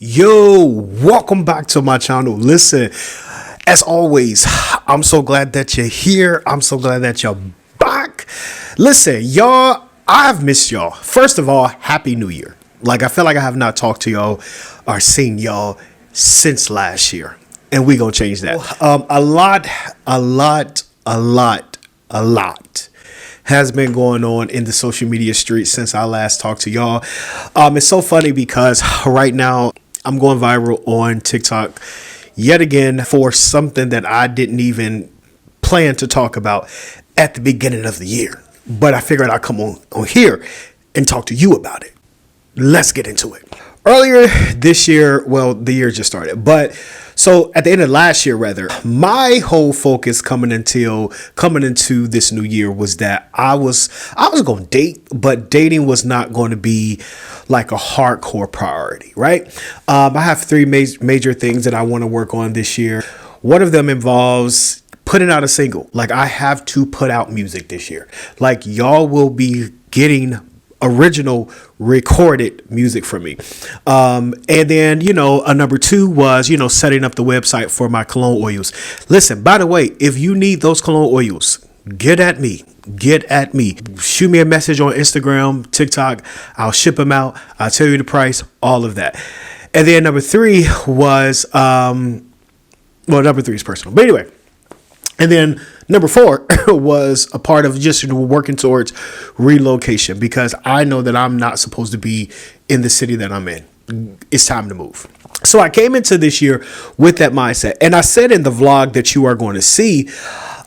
Yo, welcome back to my channel. Listen, as always, I'm so glad that you're here. I'm so glad that you're back. Listen, y'all, I've missed y'all. First of all, Happy New Year. Like, I feel like I have not talked to y'all or seen y'all since last year. And we gonna change that. A lot has been going on in the social media streets since I last talked to y'all. It's so funny because right now I'm going viral on TikTok yet again for something that I didn't even plan to talk about at the beginning of the year. But I figured I'd come on here and talk to you about it. Let's get into it. Earlier this year, well, the year just started, but so at the end of last year, rather, my whole focus coming into this new year was that I was going to date, but dating was not going to be like a hardcore priority, right? I have three major things that I want to work on this year. One of them involves putting out a single. Like, I have to put out music this year. Like, y'all will be getting original recorded music from me. And then, a number two was, setting up the website for my cologne oils. Listen, by the way, if you need those cologne oils, get at me. Shoot me a message on Instagram, TikTok. I'll ship them out. I'll tell you the price, all of that. And then number three was, number three is personal. But anyway, and then number four was a part of just working towards relocation, because I know that I'm not supposed to be in the city that I'm in. It's time to move. So I came into this year with that mindset. And I said in the vlog that you are going to see,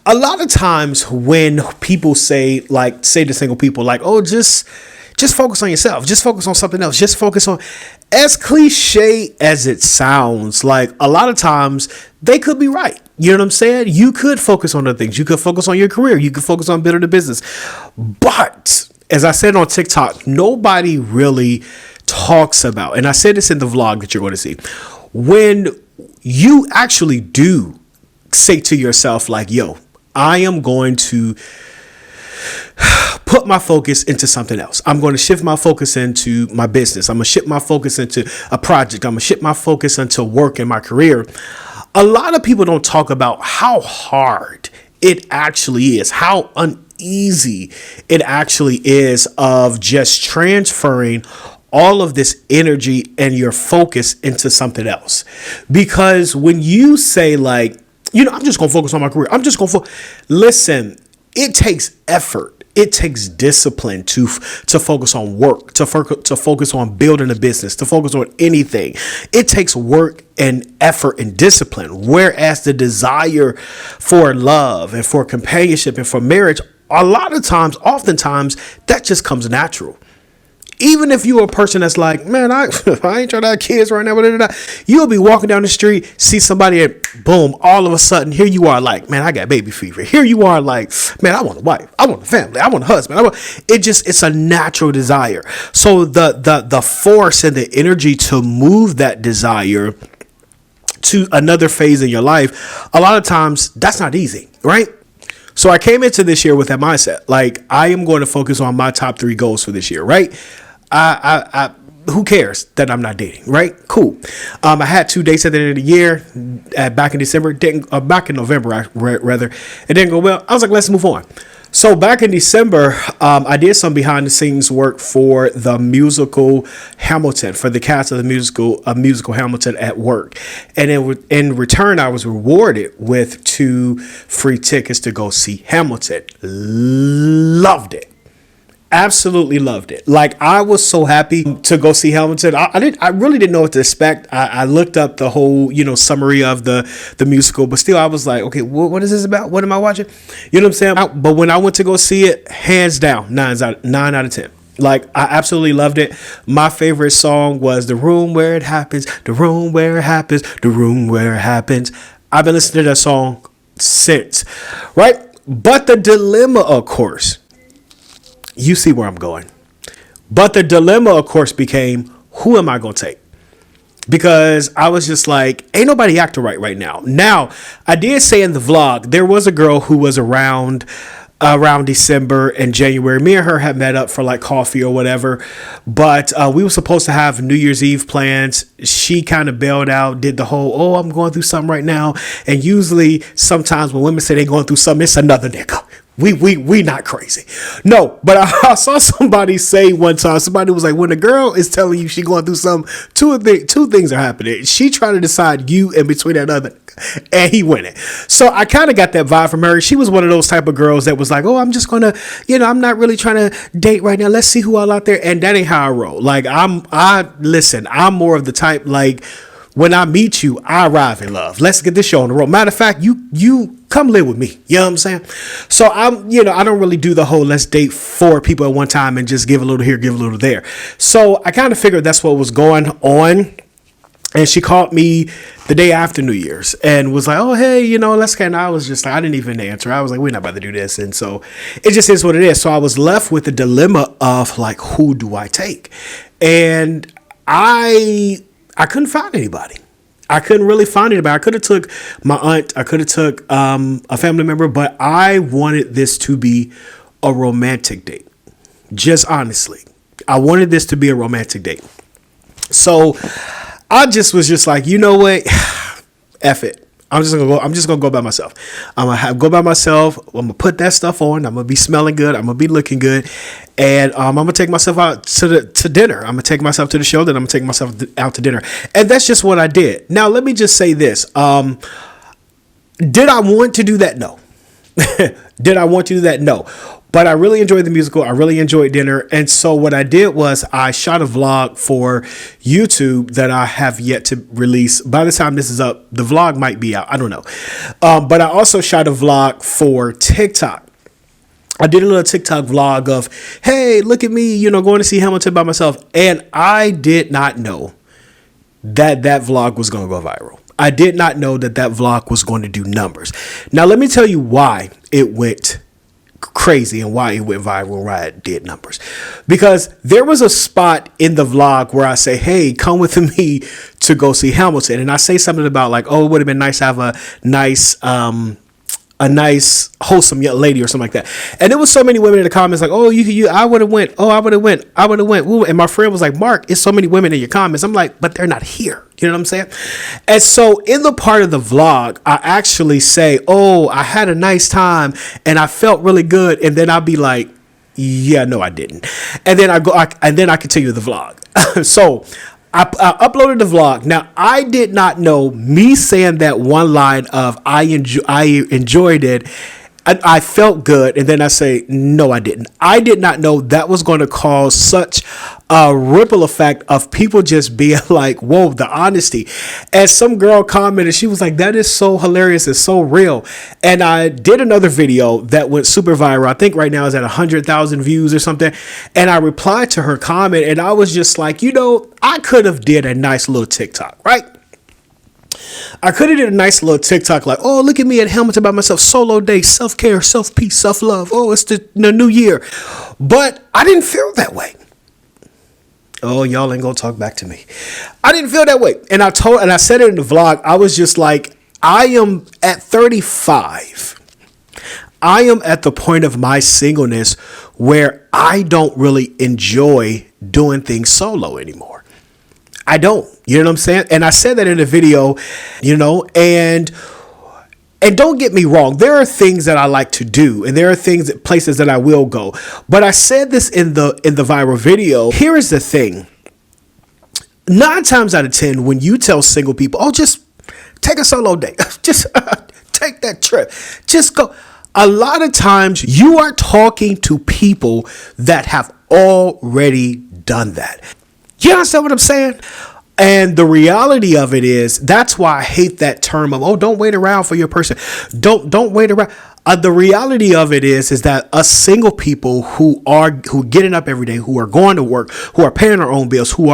a lot of times when people say to single people, like, oh, just focus on yourself. Just focus on something else. Just focus on, as cliche as it sounds, like a lot of times they could be right. You know what I'm saying? You could focus on other things. You could focus on your career. You could focus on building a business. But as I said on TikTok, nobody really talks about, and I said this in the vlog that you're going to see, when you actually do say to yourself, like, yo, I am going to put my focus into something else. I'm going to shift my focus into my business. I'm going to shift my focus into a project. I'm going to shift my focus into work and my career. A lot of people don't talk about how hard it actually is, how uneasy it actually is of just transferring all of this energy and your focus into something else. Because when you say, like, I'm just going to focus on my career. I'm just going to listen, it takes effort. It takes discipline to focus on work, to focus on building a business, to focus on anything. It takes work and effort and discipline. Whereas the desire for love and for companionship and for marriage, oftentimes, that just comes natural. Even if you're a person that's like, man, I ain't trying to have kids right now, you'll be walking down the street, see somebody, and boom, all of a sudden, here you are like, man, I got baby fever. Here you are like, man, I want a wife, I want a family, I want a husband. It's a natural desire. So the force and the energy to move that desire to another phase in your life, a lot of times that's not easy, right? So I came into this year with that mindset. Like, I am going to focus on my top 3 goals for this year, right? Who cares that I'm not dating, right? Cool. I had 2 dates at the end of the year, back in December, back in November, rather. It didn't go well. I was like, let's move on. So back in December, I did some behind the scenes work for the musical Hamilton, for the cast of the musical Hamilton at work. And in return, I was rewarded with 2 free tickets to go see Hamilton. Loved it. Absolutely loved it. Like, I was so happy to go see Hamilton. I really didn't know what to expect. I looked up the whole, summary of the musical, but still I was like, okay, what is this about? What am I watching? You know what I'm saying? But when I went to go see it, hands down, 9 out of 10. Like, I absolutely loved it. My favorite song was The Room Where It Happens, The Room Where It Happens, The Room Where It Happens. I've been listening to that song since, right? But the dilemma, of course, you see where I'm going. But the dilemma, of course, became, who am I going to take? Because I was just like, ain't nobody acting right now. Now, I did say in the vlog, there was a girl who was around around December and January. Me and her had met up for like coffee or whatever, but we were supposed to have New Year's Eve plans. She kind of bailed out, did the whole, oh, I'm going through something right now. And usually sometimes when women say they're going through something, it's another nigga. We not crazy. No, but I saw somebody say one time, somebody was like, when a girl is telling you she going through something, two things are happening. She trying to decide you in between that other, and he winning. So I kind of got that vibe from her. She was one of those type of girls that was like, oh, I'm just going to, I'm not really trying to date right now. Let's see who all out there. And that ain't how I roll. Like I'm more of the type, like, when I meet you, I arrive in love. Let's get this show on the road. Matter of fact, you come live with me. You know what I'm saying? So I don't really do the whole let's date 4 people at one time and just give a little here, give a little there. So I kind of figured that's what was going on. And she called me the day after New Year's and was like, oh, hey, let's get. And I was just like, I didn't even answer. I was like, we're not about to do this. And so it just is what it is. So I was left with the dilemma of like, who do I take? And I couldn't find anybody. I couldn't really find anybody. I could have took my aunt. I could have took a family member, but I wanted this to be a romantic date. Just honestly, I wanted this to be a romantic date. So I just was just like, you know what? F it. I'm just gonna go by myself. I'm gonna go by myself. I'm gonna put that stuff on. I'm gonna be smelling good. I'm gonna be looking good, and I'm gonna take myself out to dinner. I'm gonna take myself to the show. Then I'm gonna take myself out to dinner, and that's just what I did. Now let me just say this: did I want to do that? No. Did I want to do that? No. But I really enjoyed the musical. I really enjoyed dinner. And so what I did was I shot a vlog for YouTube that I have yet to release. By the time this is up, the vlog might be out. I don't know. But I also shot a vlog for TikTok. I did a little TikTok vlog of, hey, look at me, going to see Hamilton by myself. And I did not know that vlog was going to go viral. I did not know that vlog was going to do numbers. Now, let me tell you why it went crazy and why it went viral, why it did numbers. Because there was a spot in the vlog where I say, hey, come with me to go see Hamilton. And I say something about like, oh, it would have been nice to have a nice wholesome young lady or something like that. And there was so many women in the comments like, oh, I would have went. Oh, I would have went. Ooh. And my friend was like, Mark, it's so many women in your comments. I'm like, but they're not here. You know what I'm saying? And so in the part of the vlog, I actually say, oh, I had a nice time and I felt really good. And then I'll be like, yeah, no, I didn't. And then I continue the vlog. So I uploaded the vlog. Now, I did not know me saying that one line of I enjoyed it. I felt good. And then I say, no, I didn't. I did not know that was going to cause such a ripple effect of people just being like, whoa, the honesty. And some girl commented, she was like, that is so hilarious. It's so real. And I did another video that went super viral. I think right now is at 100,000 views or something. And I replied to her comment and I was just like, I could have did a nice little TikTok, right? I could have did a nice little TikTok like, oh, look at me at Hamilton by myself, solo day, self-care, self-peace, self-love. Oh, it's the new year. But I didn't feel that way. Oh, y'all ain't gonna talk back to me. I didn't feel that way. And I said it in the vlog. I was just like, I am at 35. I am at the point of my singleness where I don't really enjoy doing things solo anymore. I don't, you know what I'm saying? And I said that in the video, and don't get me wrong. There are things that I like to do and there are places that I will go. But I said this in the viral video. Here is the thing. 9 times out of 10, when you tell single people, oh, just take a solo day, just take that trip, just go. A lot of times you are talking to people that have already done that. You understand what I'm saying? And the reality of it is, that's why I hate that term of, oh, don't wait around for your person. Don't wait around. The reality of it is that us single people who getting up every day, who are going to work, who are paying our own bills, who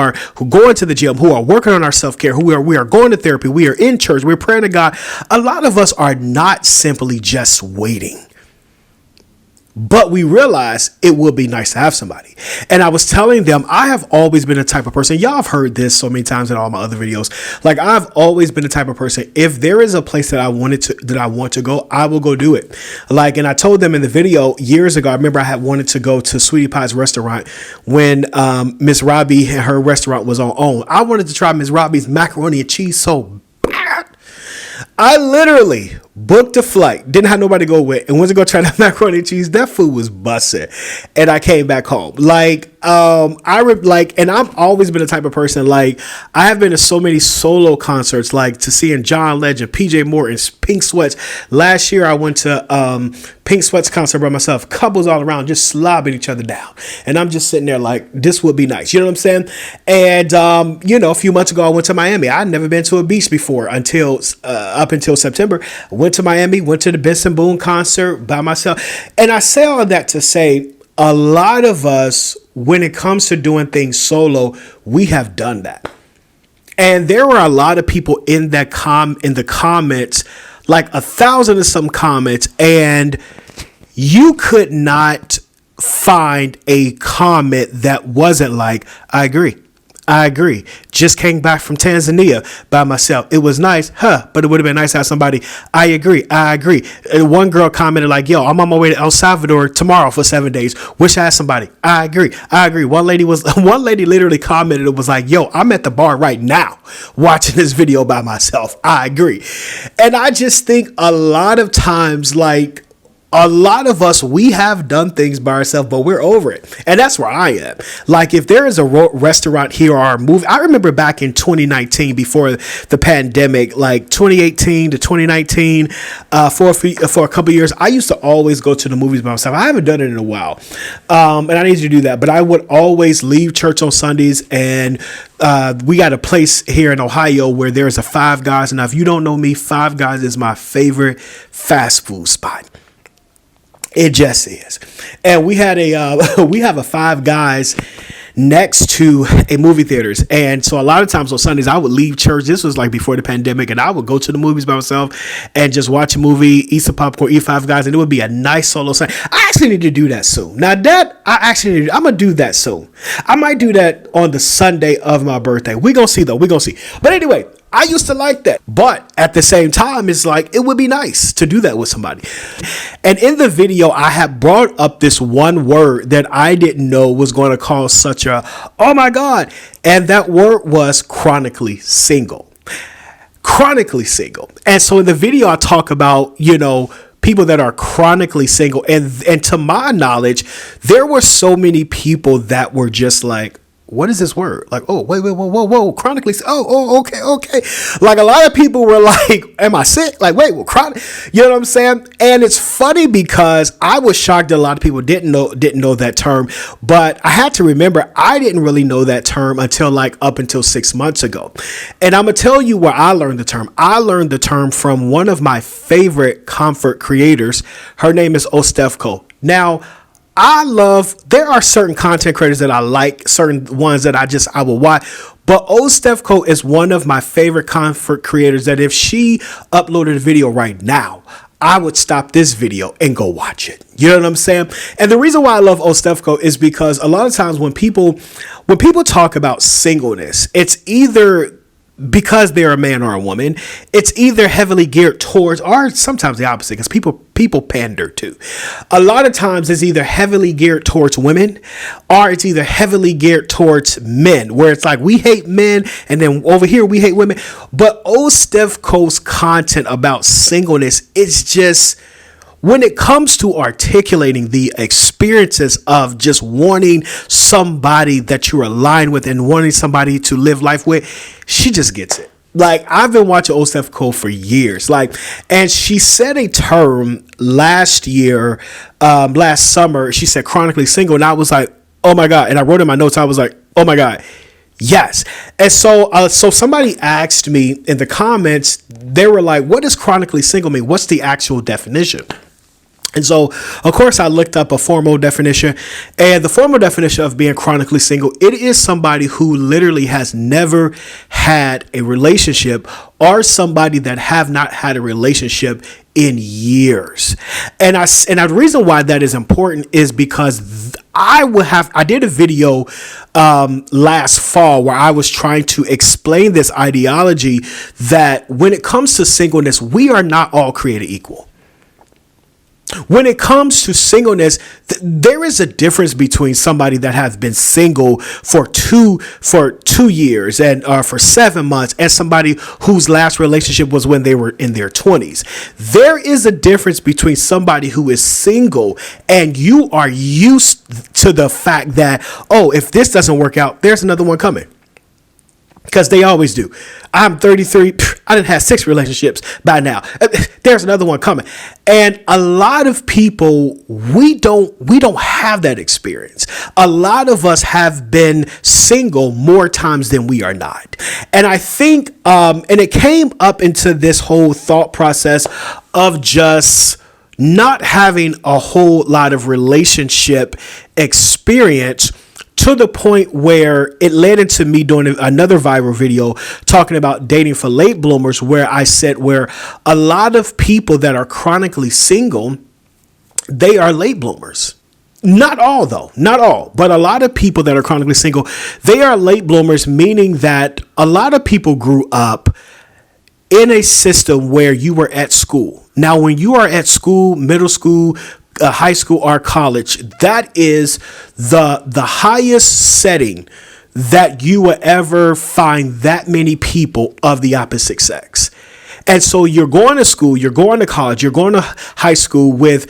going to the gym, who are working on our self-care, we are going to therapy, we are in church, we're praying to God. A lot of us are not simply just waiting. But we realize it would be nice to have somebody. And I was telling them, I have always been the type of person, y'all have heard this so many times in all my other videos. Like, I've always been the type of person, if there is a place that I want to go, I will go do it. Like, and I told them in the video years ago, I remember I had wanted to go to Sweetie Pie's restaurant when Miss Robbie and her restaurant was on OWN. I wanted to try Miss Robbie's macaroni and cheese so bad. I literally booked a flight, didn't have nobody to go with, and went to go try that macaroni and cheese. That food was busted, and I came back home. And I've always been the type of person, like, I have been to so many solo concerts, like to seeing John Legend, PJ Morton's, Pink Sweats. Last year I went to Pink Sweats concert by myself, couples all around just slobbing each other down, and I'm just sitting there like, this would be nice, you know what I'm saying? And a few months ago I went to Miami. I'd never been to a beach before until up until September. I went to Miami, went to the Benson Boone concert by myself, and I say all of that to say, a lot of us, when it comes to doing things solo, we have done that. And there were a lot of people in the comments, like 1,000 and some comments, and you could not find a comment that wasn't like, I agree. Just came back from Tanzania by myself. It was nice, but it would have been nice to have somebody. I agree. And one girl commented like, yo, I'm on my way to El Salvador tomorrow for 7 days. Wish I had somebody. I agree. One lady literally commented, it was like, yo, I'm at the bar right now watching this video by myself. I agree. And I just think a lot of times, like, a lot of us, we have done things by ourselves, but we're over it. And that's where I am. Like, if there is a restaurant here or a movie, I remember back in 2019, before the pandemic, like 2018 to 2019, for a couple of years, I used to always go to the movies by myself. I haven't done it in a while. And I need to do that. But I would always leave church on Sundays, and we got a place here in Ohio where there's a Five Guys. Now, if you don't know me, Five Guys is my favorite fast food spot. It just is. And we have a Five Guys next to a movie theaters. And so a lot of times on Sundays, I would leave church. This was like before the pandemic, and I would go to the movies by myself and just watch a movie, eat some popcorn, eat Five Guys, and it would be a nice solo Sunday. I actually need to do that soon. Now I'm going to do that soon. I might do that on the Sunday of my birthday. We're going to see though. But anyway, I used to like that. But at the same time, it's like, it would be nice to do that with somebody. And in the video, I have brought up this one word that I didn't know was going to cause such a, oh my God. And that word was chronically single. Chronically single. And so in the video, I talk about, people that are chronically single. And to my knowledge, there were so many people that were just like, what is this word? Like, oh, wait, whoa, chronically. Okay. Like, a lot of people were like, am I sick? Like, wait, chronic, you know what I'm saying? And it's funny because I was shocked that a lot of people didn't know that term, but I had to remember, I didn't really know that term until up until 6 months ago. And I'm going to tell you where I learned the term. I learned the term from one of my favorite comfort creators. Her name is Ostefco. Now, there are certain content creators that I like, certain ones that I will watch, but Ostefco is one of my favorite comfort creators that if she uploaded a video right now, I would stop this video and go watch it. You know what I'm saying? And the reason why I love Ostefco is because a lot of times when people talk about singleness, it's either because they're a man or a woman, it's either heavily geared towards, or sometimes the opposite, because people pander too. A lot of times it's either heavily geared towards women, or it's either heavily geared towards men, where it's like, we hate men, and then over here we hate women. But Ostefco's content about singleness is just, when it comes to articulating the experiences of just wanting somebody that you're aligned with and wanting somebody to live life with, she just gets it. Like, I've been watching Ostefco for years. And she said a term last summer, she said chronically single. And I was like, oh my God. And I wrote in my notes, I was like, oh my God. Yes. And so somebody asked me in the comments, they were like, what does chronically single mean? What's the actual definition? And so, of course, I looked up a formal definition, and the formal definition of being chronically single, it is somebody who literally has never had a relationship, or somebody that have not had a relationship in years. And the reason why that is important is because I did a video last fall where I was trying to explain this ideology that when it comes to singleness, we are not all created equal. When it comes to singleness, there is a difference between somebody that has been single for 2 years and for 7 months, and somebody whose last relationship was when they were in their 20s. There is a difference between somebody who is single and you are used to the fact that, oh, if this doesn't work out, there's another one coming. Because they always do. I'm 33. I done had 6 relationships by now. There's another one coming. And a lot of people, we don't have that experience. A lot of us have been single more times than we are not. And I think, and it came up into this whole thought process of just not having a whole lot of relationship experience, to the point where it led into me doing another viral video talking about dating for late bloomers, where I said where a lot of people that are chronically single, they are late bloomers. Not all, though. Not all. But a lot of people that are chronically single, they are late bloomers, meaning that a lot of people grew up in a system where you were at school. Now, when you are at school, middle school, high school, or college, that is the highest setting that you will ever find that many people of the opposite sex. And so you're going to school, you're going to college, you're going to high school with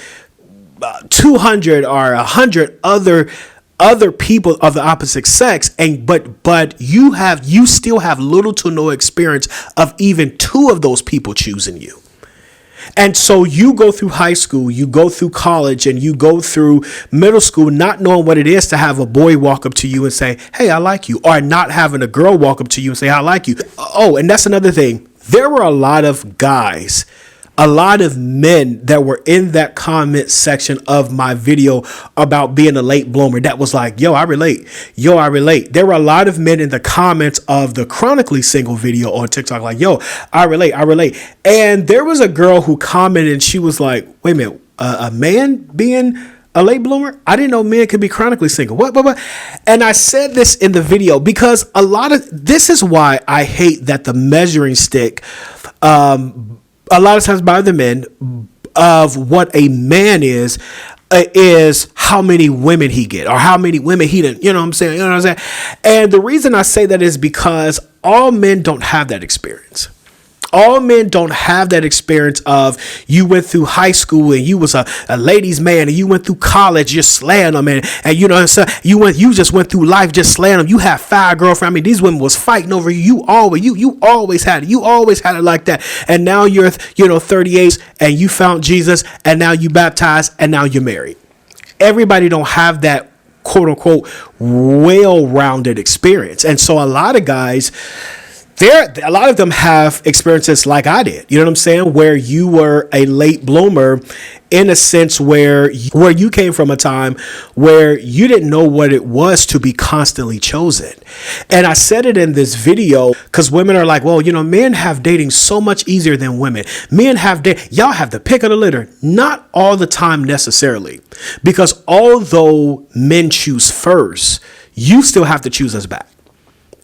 200 or 100 other people of the opposite sex, and but you still have little to no experience of even 2 of those people choosing you. And so you go through high school, you go through college, and you go through middle school not knowing what it is to have a boy walk up to you and say, hey, I like you, or not having a girl walk up to you and say, I like you. Oh, and that's another thing. There were a lot of guys, a lot of men that were in that comment section of my video about being a late bloomer that was like, yo, I relate. Yo, I relate. There were a lot of men in the comments of the Chronically Single video on TikTok like, yo, I relate. I relate. And there was a girl who commented and she was like, wait a minute, a man being a late bloomer? I didn't know men could be chronically single. What? And I said this in the video because this is why I hate that the measuring stick, a lot of times by the men, of what a man is how many women he get or how many women he didn't, you know what I'm saying? You know what I'm saying? And the reason I say that is because all men don't have that experience. All men don't have that experience of you went through high school and you was a ladies' man, and you went through college just slaying them, and you know you just went through life just slaying them. You had 5 girlfriends. I mean, these women was fighting over you. You always had it. You always had it like that. And now you're 38 and you found Jesus, and now you baptized, and now you're married. Everybody don't have that quote unquote well-rounded experience, and so a lot of guys. A lot of them have experiences like I did, you know what I'm saying, where you were a late bloomer in a sense where you came from a time where you didn't know what it was to be constantly chosen. And I said it in this video because women are like, well, men have dating so much easier than women. Men have y'all have the pick of the litter. Not all the time necessarily, because although men choose first, you still have to choose us back.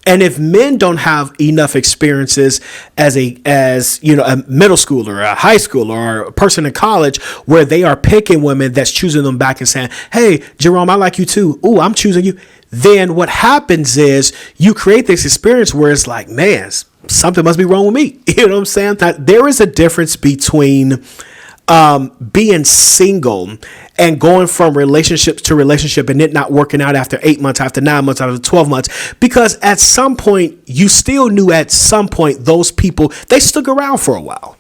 And if men don't have enough experiences as a middle schooler or a high schooler or a person in college where they are picking women that's choosing them back and saying, hey, Jerome, I like you too. Ooh, I'm choosing you. Then what happens is you create this experience where it's like, man, something must be wrong with me. You know what I'm saying? That there is a difference between being single and going from relationship to relationship and it not working out after 8 months, after 9 months, after 12 months, because at some point you still knew at some point those people, they stuck around for a while.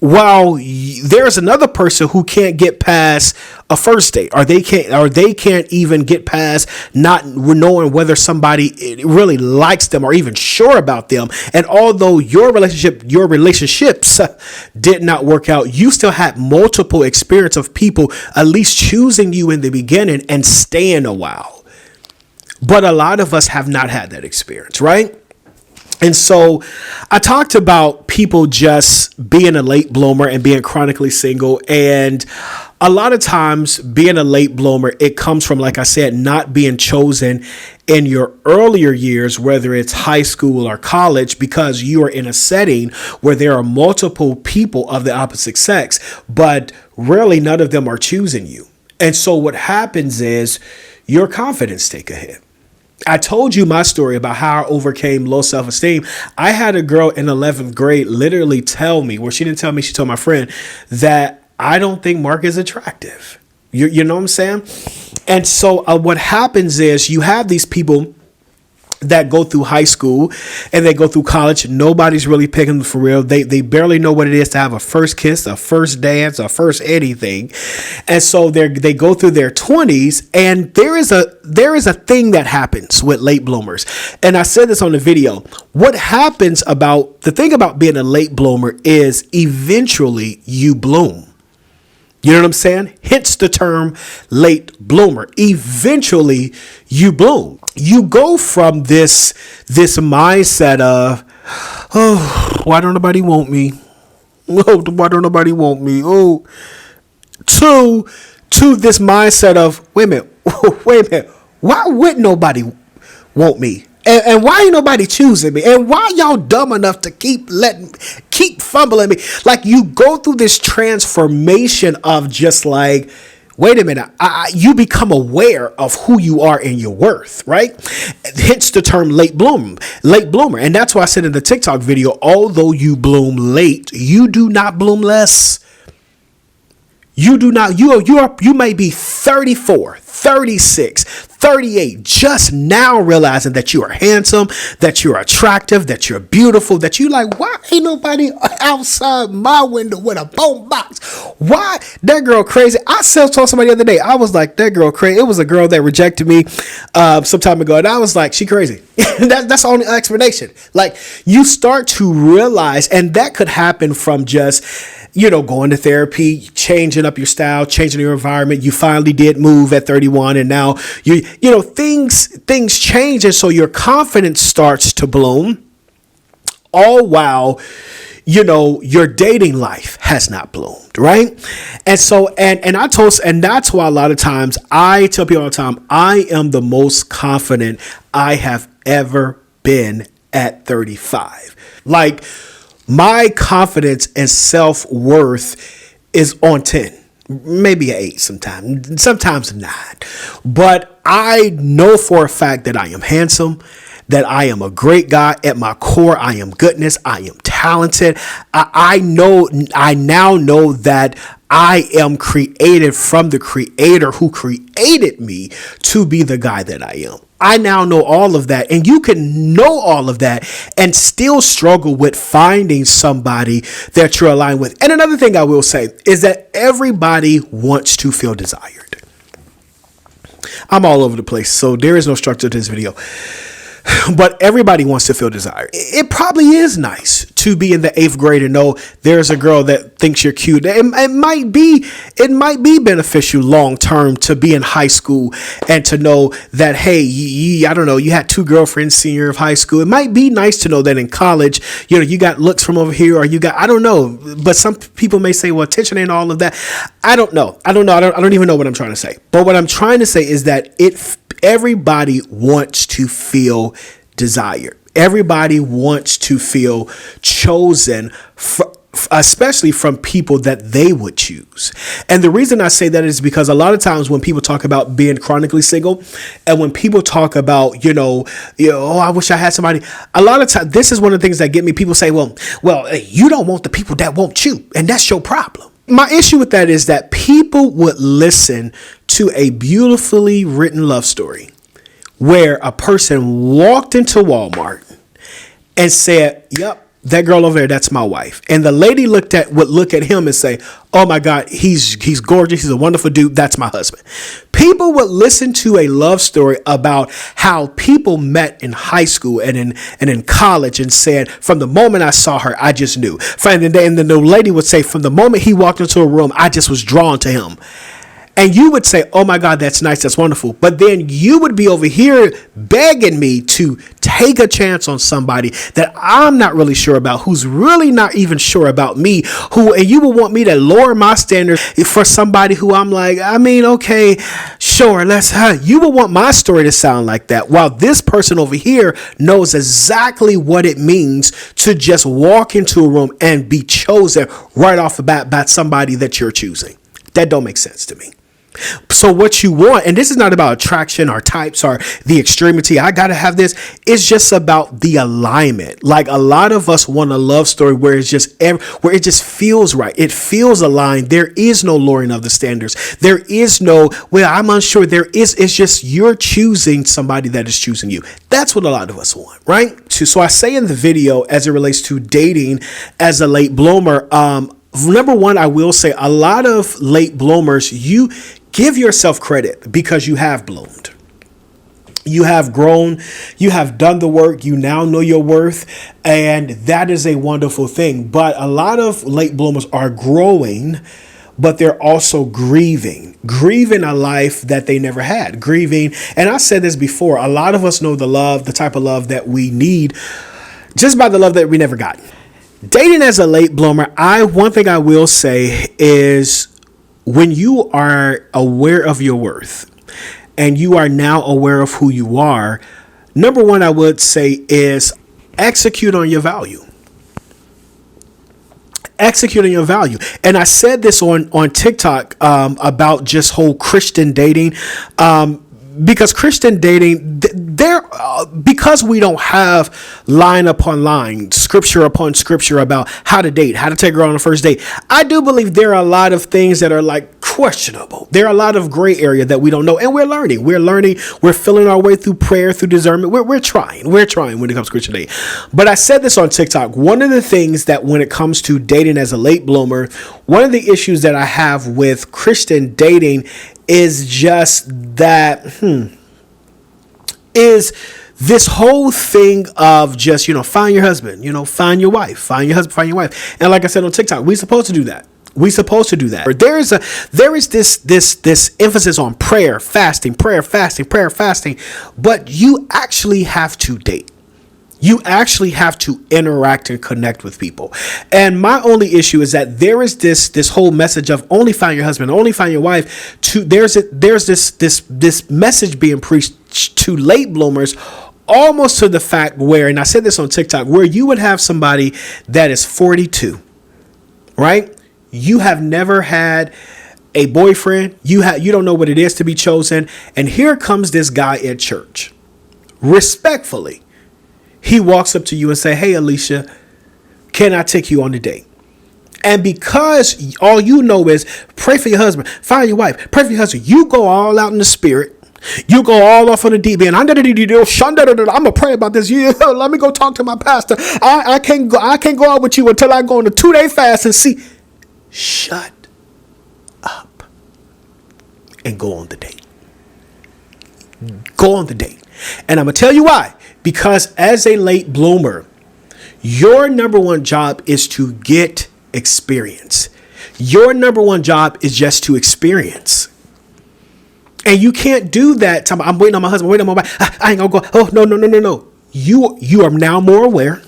while there's another person who can't get past a first date, or they can't even get past not knowing whether somebody really likes them or even sure about them. And although your relationships did not work out, you still had multiple experience of people at least choosing you in the beginning and staying a while. But a lot of us have not had that experience, right? And so I talked about people just being a late bloomer and being chronically single. And a lot of times being a late bloomer, it comes from, like I said, not being chosen in your earlier years, whether it's high school or college, because you are in a setting where there are multiple people of the opposite sex, but really none of them are choosing you. And so what happens is your confidence take a hit. I told you my story about how I overcame low self-esteem. I had a girl in 11th grade literally tell me, well, she didn't tell me, she told my friend, that I don't think Mark is attractive. You know what I'm saying? And so what happens is you have these people that go through high school and they go through college. Nobody's really picking them for real. They barely know what it is to have a first kiss, a first dance, a first anything. And so they go through their 20s, and there is a thing that happens with late bloomers. And I said this on the video. What happens about the thing about being a late bloomer is eventually you bloom. You know what I'm saying? Hence the term late bloomer. Eventually you bloom. You go from this mindset of, oh, why don't nobody want me? Oh, why don't nobody want me? Oh, to this mindset of, wait a minute, why would nobody want me? And why ain't nobody choosing me? And why y'all dumb enough to keep fumbling me? Like, you go through this transformation of just like, wait a minute, you become aware of who you are and your worth, right? Hence the term late bloomer. And that's why I said in the TikTok video, although you bloom late, you do not bloom less. You do not, you may be 34, 36, 38, just now realizing that you are handsome, that you're attractive, that you're beautiful, that you like, why ain't nobody outside my window with a bone box? Why? That girl crazy. I told somebody the other day, I was like, that girl crazy. It was a girl that rejected me some time ago, and I was like, she crazy. That's the only explanation. Like, you start to realize, and that could happen from just, going to therapy, changing up your style, changing your environment. You finally did move at 31, and now things change, and so your confidence starts to bloom, all while your dating life has not bloomed, right? And so and that's why a lot of times I tell people all the time, I am the most confident I have ever been at 35. Like, my confidence and self-worth is on 10, maybe an 8 sometimes a 9. But I know for a fact that I am handsome, that I am a great guy. At my core, I am goodness. I am talented. I now know that I am created from the Creator who created me to be the guy that I am. I now know all of that, and you can know all of that and still struggle with finding somebody that you're aligned with. And another thing I will say is that everybody wants to feel desired. I'm all over the place, so there is no structure to this video. But everybody wants to feel desired. It probably is nice to be in the 8th grade and know there's a girl that thinks you're cute. It might be beneficial long term to be in high school and to know that, hey, I don't know, you had 2 girlfriends senior year of high school. It might be nice to know that in college, you got looks from over here, or I don't know. But some people may say, well, attention ain't all of that. I don't know. I don't even know what I'm trying to say. But what I'm trying to say is that everybody wants to feel desired. Everybody wants to feel chosen, especially from people that they would choose. And the reason I say that is because a lot of times when people talk about being chronically single, and when people talk about, oh, I wish I had somebody. A lot of times, this is one of the things that get me. People say, well, you don't want the people that want you, and that's your problem. My issue with that is that people would listen to a beautifully written love story where a person walked into Walmart and said, yep, that girl over there, that's my wife. And the lady would look at him and say, oh my God, he's gorgeous. He's a wonderful dude. That's my husband. People would listen to a love story about how people met in high school and in college and said, from the moment I saw her, I just knew. And then the lady would say, from the moment he walked into a room, I just was drawn to him. And you would say, oh my God, that's nice. That's wonderful. But then you would be over here begging me to take a chance on somebody that I'm not really sure about, who's really not even sure about me, and you would want me to lower my standards for somebody who I'm like, I mean, okay, sure. You would want my story to sound like that. While this person over here knows exactly what it means to just walk into a room and be chosen right off the bat by somebody that you're choosing. That don't make sense to me. So what you want, and this is not about attraction or types or the extremity, I gotta have this. It's just about the alignment. Like a lot of us want a love story where it just feels right. It feels aligned. There is no lowering of the standards. There is no, well, I'm unsure. It's just you're choosing somebody that is choosing you. That's what a lot of us want, right? So I say in the video, as it relates to dating as a late bloomer, number one, I will say a lot of late bloomers, you give yourself credit because you have bloomed. You have grown. You have done the work. You now know your worth. And that is a wonderful thing. But a lot of late bloomers are growing, but they're also grieving a life that they never had. Grieving. And I said this before. A lot of us know the type of love that we need just by the love that we never got. Dating as a late bloomer, one thing I will say is when you are aware of your worth and you are now aware of who you are, number one, I would say is execute on your value. Execute on your value. And I said this on TikTok about just whole Christian dating. Because Christian dating, because we don't have line upon line, scripture upon scripture about how to date, how to take a girl on the first date, I do believe there are a lot of things that are like questionable. There are a lot of gray area that we don't know, and we're learning. We're feeling our way through prayer, through discernment. We're trying when it comes to Christian dating. But I said this on TikTok. One of the things that when it comes to dating as a late bloomer, one of the issues that I have with Christian dating is just that, is this whole thing of just, find your husband, find your wife, find your husband, find your wife. And like I said on TikTok, we're supposed to do that. There is this emphasis on prayer, fasting, but you actually have to date. You actually have to interact and connect with people. And my only issue is that there is this whole message of only find your husband, only find your wife. There's this message being preached to late bloomers, almost to the fact where, and I said this on TikTok, where you would have somebody that is 42, right? You have never had a boyfriend. You don't know what it is to be chosen. And here comes this guy at church. Respectfully, he walks up to you and say, hey, Alicia, can I take you on a date? And because all you know is pray for your husband, find your wife, pray for your husband, you go all out in the spirit. You go all off on the deep end. I'm gonna pray about this. Let me go talk to my pastor. I can't go out with you until I go on a 2-day fast and see. Shut up and go on the date. Go on the date. And I'm gonna tell you why. Because as a late bloomer, your number one job is to get experience. Your number one job is just to experience. And you can't do that. I'm waiting on my husband, waiting on my wife. I ain't gonna go. Oh, no. You are now more aware.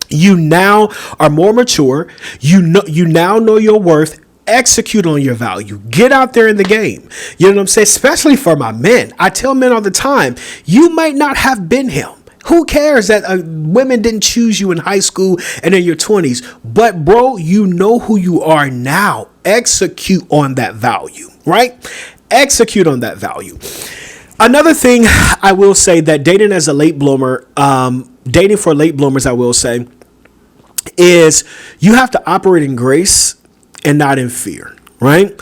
You now are more mature. You now know your worth. Execute on your value. Get out there in the game. You know what I'm saying? Especially for my men. I tell men all the time, you might not have been him. Who cares that women didn't choose you in high school and in your 20s? But bro, you know who you are now. Execute on that value, right? Execute on that value. Another thing I will say that dating as a late bloomer, dating for late bloomers, I will say, is you have to operate in grace and not in fear, right?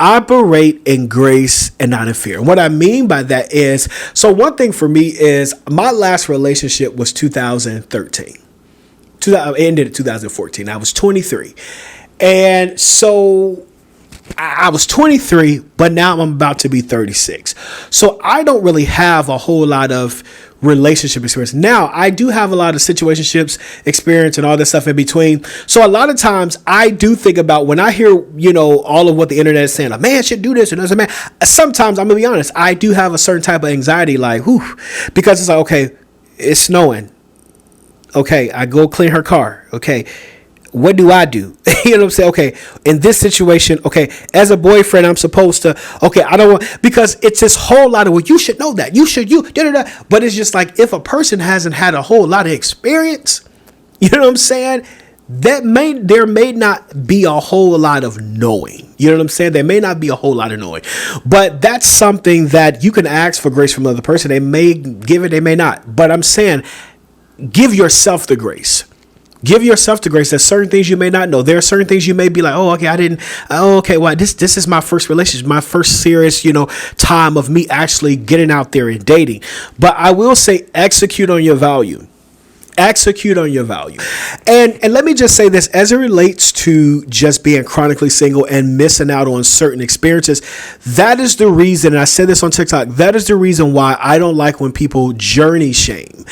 Operate in grace and not in fear. And what I mean by that is, so one thing for me is my last relationship was 2013. ended in 2014. I was 23. And so I was 23, but now I'm about to be 36. So I don't really have a whole lot of relationship experience. Now, I do have a lot of situationships experience and all this stuff in between. So a lot of times I do think about when I hear, all of what the internet is saying, a man should do this and a man. Sometimes I'm going to be honest, I do have a certain type of anxiety, like, because it's like, okay, it's snowing. Okay, I go clean her car. Okay, what do I do? You know what I'm saying? Okay, in this situation, okay, as a boyfriend, I'm supposed to, okay, I don't want, because it's this whole lot of, well, you should know that, but it's just like, if a person hasn't had a whole lot of experience, you know what I'm saying? There may not be a whole lot of knowing. You know what I'm saying? There may not be a whole lot of knowing, but that's something that you can ask for grace from another person. They may give it, they may not, but I'm saying, give yourself the grace. Give yourself the grace. There's certain things you may not know. There are certain things you may be like, this is my first relationship, my first serious, time of me actually getting out there and dating. But I will say, execute on your value. Execute on your value. And let me just say this as it relates to just being chronically single and missing out on certain experiences. That is the reason, and I said this on TikTok, that is the reason why I don't like when people journey shame.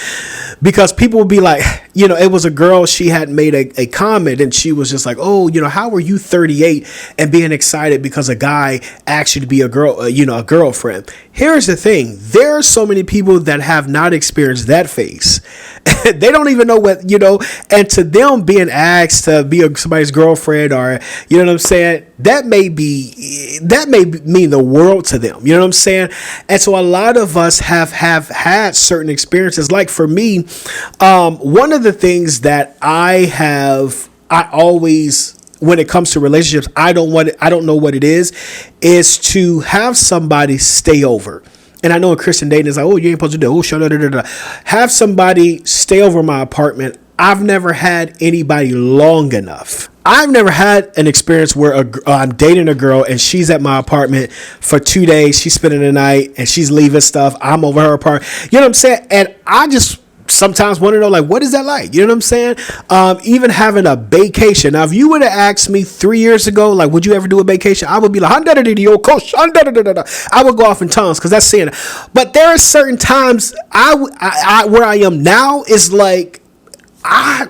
Because people will be like, it was a girl, she had made a comment and she was just like, how are you 38 and being excited because a guy asked you to be a girl, a girlfriend? Here's the thing. There are so many people that have not experienced that phase. They don't even know what, and to them being asked to be somebody's girlfriend or, you know what I'm saying? That may mean the world to them. You know what I'm saying? And so a lot of us have had certain experiences. Like for me, one of the things that I always, when it comes to relationships, I don't know what it is to have somebody stay over. And I know in Christian dating is like, you ain't supposed to do it. Have somebody stay over my apartment. I've never had anybody long enough. I've never had an experience where I'm dating a girl and she's at my apartment for 2 days. She's spending the night and she's leaving stuff. I'm over her apartment. You know what I'm saying? And I just sometimes want to know, like, what is that like? You know what I'm saying? Even having a vacation. Now, if you would have asked me 3 years ago, like, would you ever do a vacation? I would be like, I would go off in tongues because that's saying it. But there are certain times I where I am now is like, I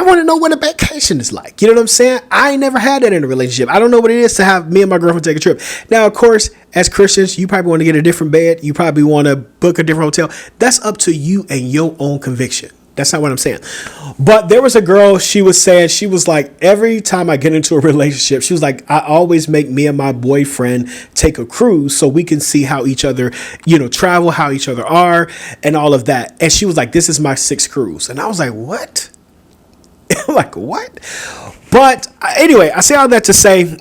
want to know what a vacation is like. You know what I'm saying? I ain't never had that in a relationship. I don't know what it is to have me and my girlfriend take a trip. Now, of course, as Christians, you probably want to get a different bed. You probably want to book a different hotel. That's up to you and your own conviction. That's not what I'm saying. But there was a girl, she was saying, she was like, every time I get into a relationship, she was like, I always make me and my boyfriend take a cruise so we can see how each other, travel, how each other are and all of that. And she was like, this is my 6th cruise. And I was like, what? Like, what? But anyway, I say all that to say,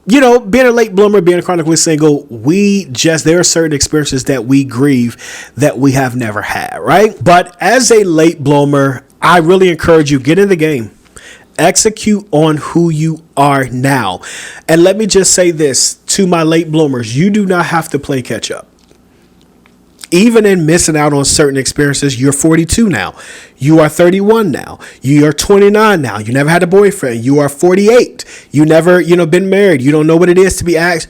being a late bloomer, being chronically single, there are certain experiences that we grieve that we have never had, right? But as a late bloomer, I really encourage you, get in the game. Execute on who you are now. And let me just say this to my late bloomers, you do not have to play catch up. Even in missing out on certain experiences, you're 42 now. You are 31 now. You are 29 now. You never had a boyfriend. You are 48. You never, been married. You don't know what it is to be asked.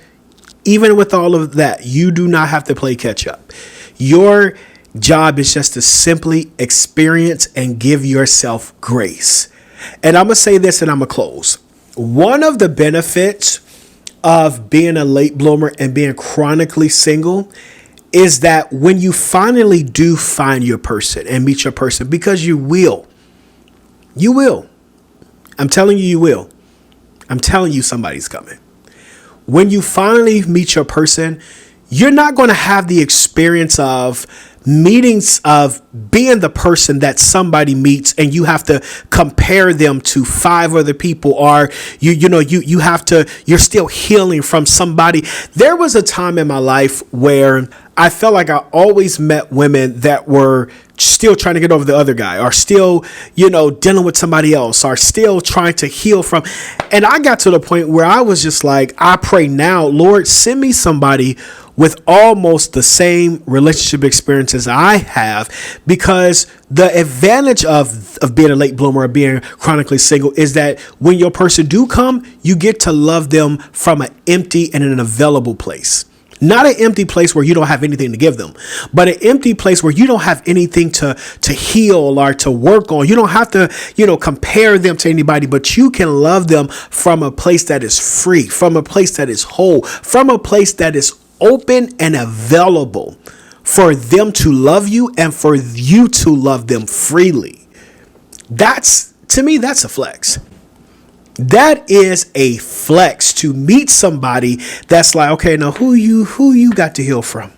Even with all of that, you do not have to play catch up. Your job is just to simply experience and give yourself grace. And I'm going to say this and I'm going to close. One of the benefits of being a late bloomer and being chronically single is that when you finally do find your person and meet your person, because you will. I'm telling you, you will. I'm telling you, somebody's coming. When you finally meet your person, you're not going to have the experience of meetings of being the person that somebody meets and you have to compare them to 5 other people, or you're still healing from somebody. There was a time in my life where I felt like I always met women that were still trying to get over the other guy, or still, dealing with somebody else, or still trying to heal from. And I got to the point where I was just like, I pray now, Lord, send me somebody with almost the same relationship experiences I have, because the advantage of being a late bloomer or being chronically single is that when your person do come, you get to love them from an empty and an available place. Not an empty place where you don't have anything to give them, but an empty place where you don't have anything to heal or to work on. You don't have to, compare them to anybody, but you can love them from a place that is free, from a place that is whole, from a place that is open and available for them to love you and for you to love them freely. To me, that's a flex. That is a flex, to meet somebody that's like, okay, now who you got to heal from?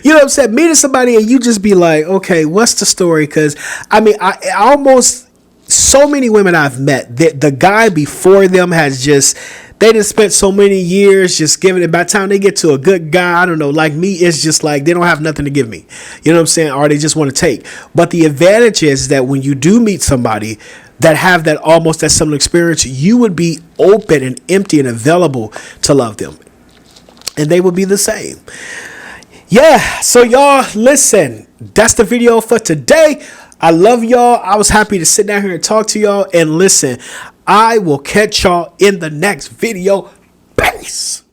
You know what I'm saying? Meeting somebody and you just be like, okay, what's the story? Because I almost, so many women I've met, that the guy before them they just spent so many years just giving it. By the time they get to a good guy, I don't know, like me, it's just like they don't have nothing to give me. You know what I'm saying? Or they just want to take. But the advantage is that when you do meet somebody that have that almost that similar experience, you would be open and empty and available to love them. And they would be the same. Yeah. So y'all, listen, that's the video for today. I love y'all. I was happy to sit down here and talk to y'all. And listen, I will catch y'all in the next video. Peace.